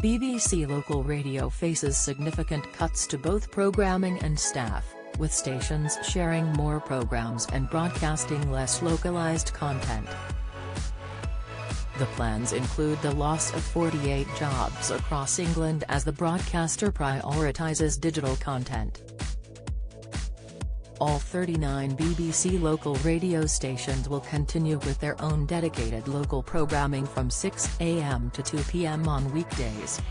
BBC Local Radio faces significant cuts to both programming and staff, with stations sharing more programmes and broadcasting less localised content. The plans include the loss of 48 jobs across England as the broadcaster prioritises digital content. All 39 BBC local radio stations will continue with their own dedicated local programming from 6 AM to 2 PM on weekdays.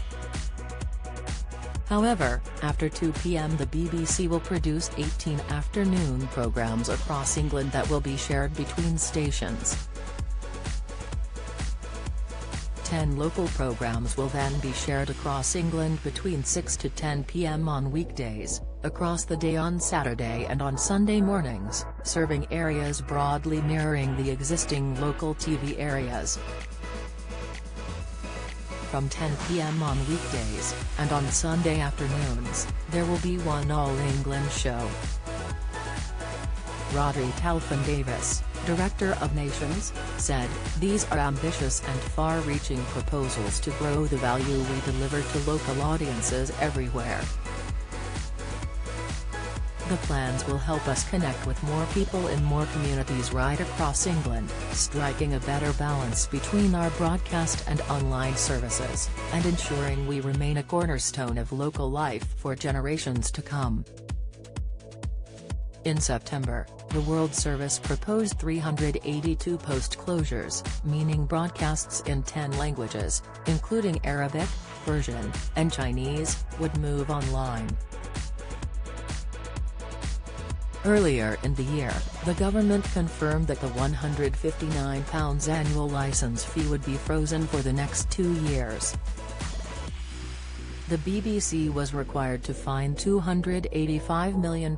However, after 2 PM the BBC will produce 18 afternoon programmes across England that will be shared between stations. 10 local programmes will then be shared across England between 6 to 10 PM on weekdays, across the day on Saturday and on Sunday mornings, serving areas broadly mirroring the existing local TV areas. From 10 PM on weekdays, and on Sunday afternoons, there will be one All England show. Rodri Talfin-Davis, Director of Nations, said, "These are ambitious and far-reaching proposals to grow the value we deliver to local audiences everywhere. The plans will help us connect with more people in more communities right across England, striking a better balance between our broadcast and online services, and ensuring we remain a cornerstone of local life for generations to come." In September, the World Service proposed 382 post-closures, meaning broadcasts in 10 languages, including Arabic, Persian, and Chinese, would move online. Earlier in the year, the government confirmed that the £159 annual licence fee would be frozen for the next 2 years. The BBC was required to find £285 million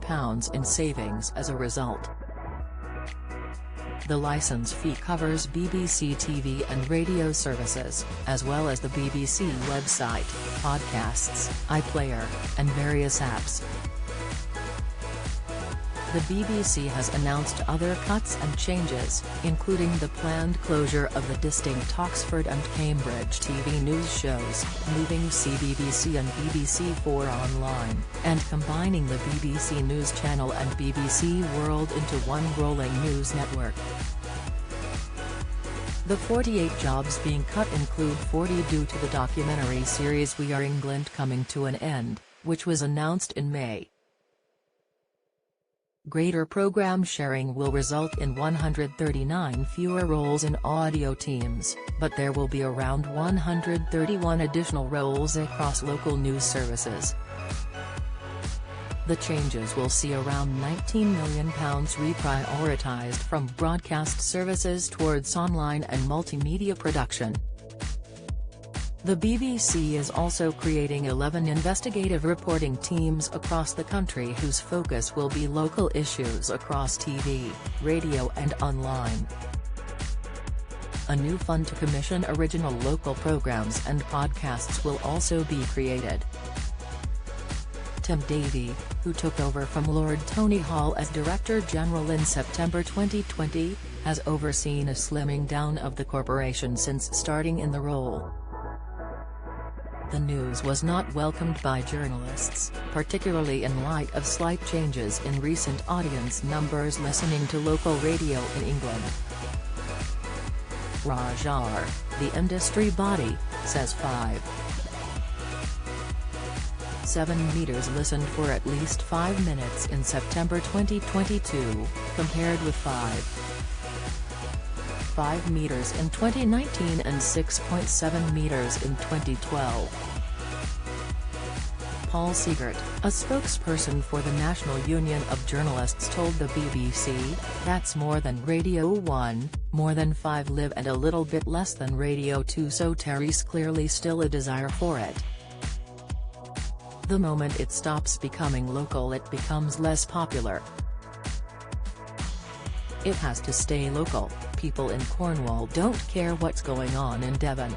in savings as a result. The licence fee covers BBC TV and radio services, as well as the BBC website, podcasts, iPlayer, and various apps. The BBC has announced other cuts and changes, including the planned closure of the distinct Oxford and Cambridge TV news shows, moving CBBC and BBC4 online, and combining the BBC News Channel and BBC World into one rolling news network. The 48 jobs being cut include 40 due to the documentary series We Are England coming to an end, which was announced in May. Greater programme sharing will result in 139 fewer roles in audio teams, but there will be around 131 additional roles across local news services. The changes will see around £19 million reprioritised from broadcast services towards online and multimedia production. The BBC is also creating 11 investigative reporting teams across the country whose focus will be local issues across TV, radio and online. A new fund to commission original local programmes and podcasts will also be created. Tim Davie, who took over from Lord Tony Hall as Director General in September 2020, has overseen a slimming down of the corporation since starting in the role. The news was not welcomed by journalists, particularly in light of slight changes in recent audience numbers listening to local radio in England. RAJAR, the industry body, says 5.7 meters listened for at least 5 minutes in September 2022, compared with 5 meters in 2019 and 6.7 meters in 2012. Paul Siegert, a spokesperson for the National Union of Journalists told the BBC, "That's more than Radio 1, more than 5 Live and a little bit less than Radio 2, so there's clearly still a desire for it. The moment it stops becoming local it becomes less popular. It has to stay local. People in Cornwall don't care what's going on in Devon."